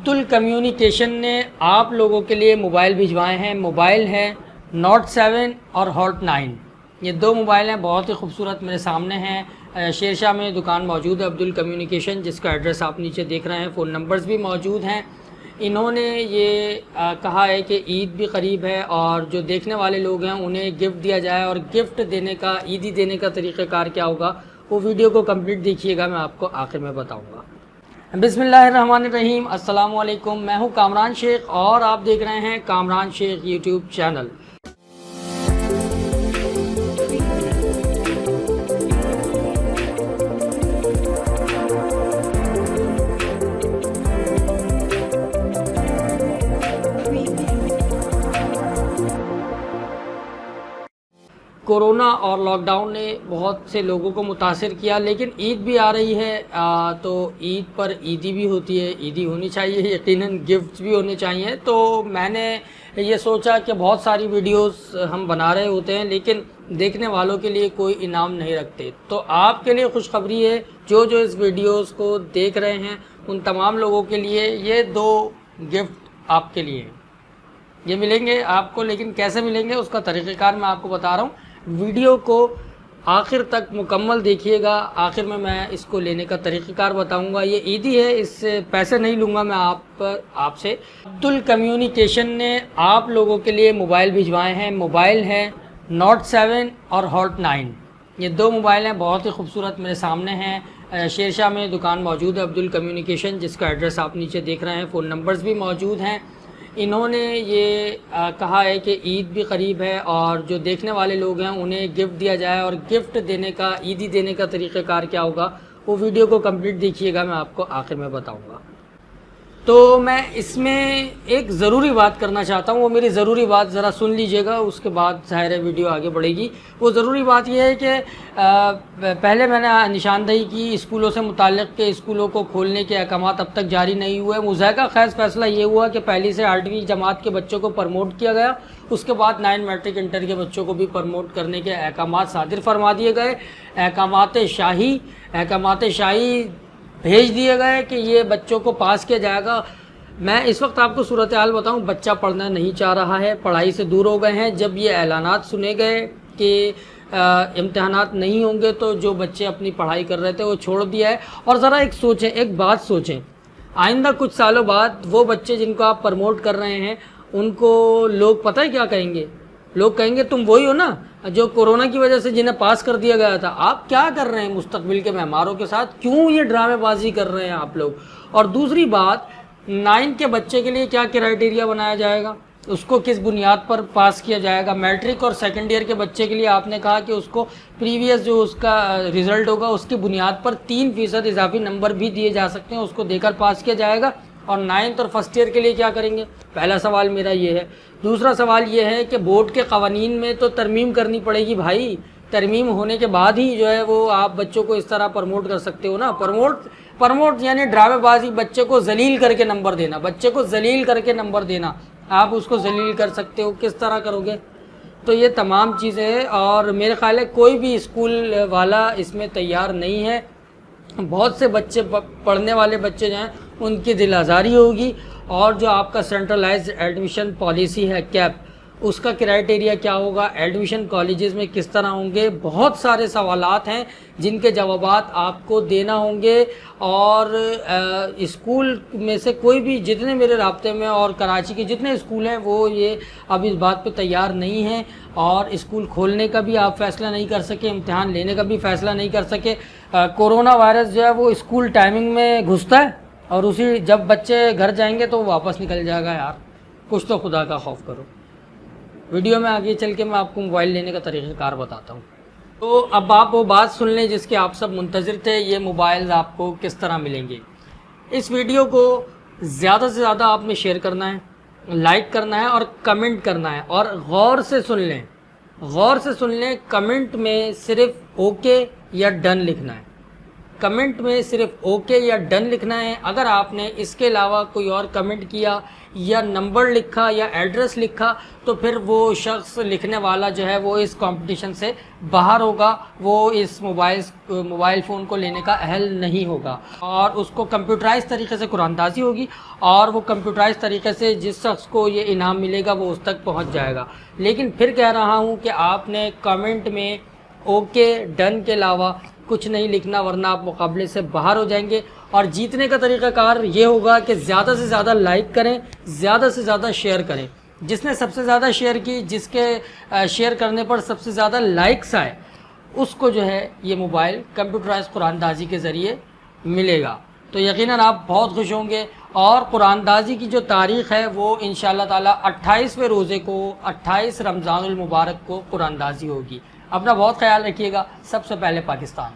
Abdul communication نے آپ لوگوں کے لیے موبائل بھجوائے ہیں. موبائل ہے نوٹ 7 اور ہاٹ 9. یہ دو موبائل ہیں, بہت ہی خوبصورت میرے سامنے ہیں. شیرشاہ میں دکان موجود ہے عبدل کمیونیکیشن, جس کا ایڈریس آپ نیچے دیکھ رہے ہیں. فون نمبرز بھی موجود ہیں. انہوں نے یہ کہا ہے کہ عید بھی قریب ہے اور جو دیکھنے والے لوگ ہیں انہیں گفٹ دیا جائے, اور گفٹ دینے کا, عیدی دینے کا طریقہ کار کیا ہوگا وہ ویڈیو کو کمپلیٹ دیکھیے گا, میں آپ کو آخر میں بتاؤں گا. بسم اللہ الرحمن الرحیم. السلام علیکم, میں ہوں کامران شیخ اور آپ دیکھ رہے ہیں کامران شیخ یوٹیوب چینل. کورونا اور لاک ڈاؤن نے بہت سے لوگوں کو متاثر کیا, لیکن عید بھی آ رہی ہے تو عید پر عیدی بھی ہوتی ہے, عیدی ہونی چاہیے, یقیناً گفٹس بھی ہونے چاہیے. تو میں نے یہ سوچا کہ بہت ساری ویڈیوز ہم بنا رہے ہوتے ہیں لیکن دیکھنے والوں کے لیے کوئی انعام نہیں رکھتے. تو آپ کے لیے خوشخبری ہے, جو اس ویڈیوز کو دیکھ رہے ہیں ان تمام لوگوں کے لیے یہ دو گفٹ آپ کے لیے ہیں. یہ ملیں گے آپ کو, لیکن کیسے ملیں گے اس کا طریقہ کار میں آپ کو بتا رہا ہوں. ویڈیو کو آخر تک مکمل دیکھیے گا, آخر میں اس کو لینے کا طریقہ کار بتاؤں گا. یہ عیدی ہے, اس سے پیسے نہیں لوں گا میں آپ سے. عبدل کمیونیکیشن نے آپ لوگوں کے لیے موبائل بھجوائے ہیں. موبائل ہے نوٹ 7 اور ہاٹ 9. یہ دو موبائل ہیں, بہت ہی خوبصورت میرے سامنے ہیں. شیرشاہ میں دکان موجود ہے عبدل کمیونیکیشن, جس کا ایڈریس آپ نیچے دیکھ رہے ہیں. فون نمبرز بھی موجود ہیں. انہوں نے یہ کہا ہے کہ عید بھی قریب ہے اور جو دیکھنے والے لوگ ہیں انہیں گفٹ دیا جائے, اور گفٹ دینے کا, عیدی دینے کا طریقہ کار کیا ہوگا وہ ویڈیو کو کمپلیٹ دیکھیے گا, میں آپ کو آخر میں بتاؤں گا. تو میں اس میں ایک ضروری بات کرنا چاہتا ہوں, وہ میری ضروری بات ذرا سن لیجئے گا, اس کے بعد ظاہر ہے ویڈیو آگے بڑھے گی. وہ ضروری بات یہ ہے کہ پہلے میں نے نشاندہی کی اسکولوں سے متعلق کہ اسکولوں کو کھولنے کے احکامات اب تک جاری نہیں ہوئے. مضحکہ خیز فیصلہ یہ ہوا کہ پہلی سے 8ویں جماعت کے بچوں کو پروموٹ کیا گیا, اس کے بعد 9 میٹرک انٹر کے بچوں کو بھی پروموٹ کرنے کے احکامات صادر فرما دیے گئے. احکامات شاہی بھیج دیے گئے کہ یہ بچوں کو پاس کیا جائے گا. میں اس وقت آپ کو صورتحال بتاؤں, بچہ پڑھنا نہیں چاہ رہا ہے, پڑھائی سے دور ہو گئے ہیں. جب یہ اعلانات سنے گئے کہ امتحانات نہیں ہوں گے تو جو بچے اپنی پڑھائی کر رہے تھے وہ چھوڑ دیا ہے. اور ذرا ایک بات سوچیں, آئندہ کچھ سالوں بعد وہ بچے جن کو آپ پروموٹ کر رہے ہیں ان کو لوگ پتہ ہے کیا کہیں گے؟ لوگ کہیں گے تم وہی ہو نا جو کورونا کی وجہ سے جنہیں پاس کر دیا گیا تھا. آپ کیا کر رہے ہیں مستقبل کے معماروں کے ساتھ, کیوں یہ ڈرامے بازی کر رہے ہیں آپ لوگ؟ اور دوسری بات, 9 کے بچے کے لیے کیا کرائیٹیریا بنایا جائے گا, اس کو کس بنیاد پر پاس کیا جائے گا؟ میٹرک اور سیکنڈ ایئر کے بچے کے لیے آپ نے کہا کہ اس کو پریویس جو اس کا رزلٹ ہوگا اس کی بنیاد پر 3% اضافی نمبر بھی دیے جا سکتے ہیں, اس کو دے کر پاس کیا جائے گا. اور 9th اور فرسٹ ایئر کے لیے کیا کریں گے؟ پہلا سوال میرا یہ ہے. دوسرا سوال یہ ہے کہ بورڈ کے قوانین میں تو ترمیم کرنی پڑے گی بھائی. ترمیم ہونے کے بعد ہی جو ہے وہ آپ بچوں کو اس طرح پروموٹ کر سکتے ہو نا. پروموٹ یعنی ڈرامے بازی, بچے کو ذلیل کر کے نمبر دینا, بچے کو ذلیل کر کے نمبر دینا. آپ اس کو ذلیل کر سکتے ہو, کس طرح کرو گے؟ تو یہ تمام چیزیں ہیں اور میرے خیال ہے کوئی بھی اسکول والا اس میں تیار نہیں ہے. بہت سے بچے, پڑھنے والے بچے جو ہیں ان کی دل آزاری ہوگی. اور جو آپ کا سینٹرلائزڈ ایڈمیشن پالیسی ہے کیپ, اس کا کرائیٹیریا کیا ہوگا, ایڈمیشن کالجز میں کس طرح ہوں گے, بہت سارے سوالات ہیں جن کے جوابات آپ کو دینا ہوں گے. اور اسکول میں سے کوئی بھی, جتنے میرے رابطے میں اور کراچی کے جتنے اسکول ہیں وہ یہ اب اس بات پہ تیار نہیں ہیں, اور اسکول کھولنے کا بھی آپ فیصلہ نہیں کر سکے, امتحان لینے کا بھی فیصلہ نہیں کر سکے. کورونا وائرس جو ہے وہ اسکول ٹائمنگ میں گھستا ہے اور اسی جب بچے گھر جائیں گے تو وہ واپس نکل جائے گا. یار کچھ تو خدا کا خوف کرو. ویڈیو میں آگے چل کے میں آپ کو موبائل لینے کا طریقہ کار بتاتا ہوں. تو اب آپ وہ بات سن لیں جس کے آپ سب منتظر تھے, یہ موبائلز آپ کو کس طرح ملیں گے. اس ویڈیو کو زیادہ سے زیادہ آپ نے شیئر کرنا ہے, لائک کرنا ہے اور کمنٹ کرنا ہے, اور غور سے سن لیں. کمنٹ میں صرف اوکے یا ڈن لکھنا ہے. کمنٹ میں صرف اوکے یا ڈن لکھنا ہے. اگر آپ نے اس کے علاوہ کوئی اور کمنٹ کیا یا نمبر لکھا یا ایڈریس لکھا تو پھر وہ شخص لکھنے والا جو ہے وہ اس کمپٹیشن سے باہر ہوگا, وہ اس موبائل فون کو لینے کا اہل نہیں ہوگا, اور اس کو کمپیوٹرائز طریقے سے قرآن اندازی ہوگی, اور وہ کمپیوٹرائز طریقے سے جس شخص کو یہ انعام ملے گا وہ اس تک پہنچ جائے گا. لیکن پھر کہہ رہا ہوں کہ آپ نے کمنٹ میں اوکے ڈن کے علاوہ کچھ نہیں لکھنا, ورنہ آپ مقابلے سے باہر ہو جائیں گے. اور جیتنے کا طریقہ کار یہ ہوگا کہ زیادہ سے زیادہ لائک کریں, زیادہ سے زیادہ شیئر کریں. جس نے سب سے زیادہ شیئر کی, جس کے شیئر کرنے پر سب سے زیادہ لائکس آئے, اس کو جو ہے یہ موبائل کمپیوٹرائز قرآن اندازی کے ذریعے ملے گا. تو یقیناً آپ بہت خوش ہوں گے. اور قرآن اندازی کی جو تاریخ ہے وہ انشاءاللہ تعالیٰ 28ویں روزے کو 28 رمضان المبارک کو قرآن اندازی ہوگی. اپنا بہت خیال رکھیے گا. سب سے پہلے پاکستان.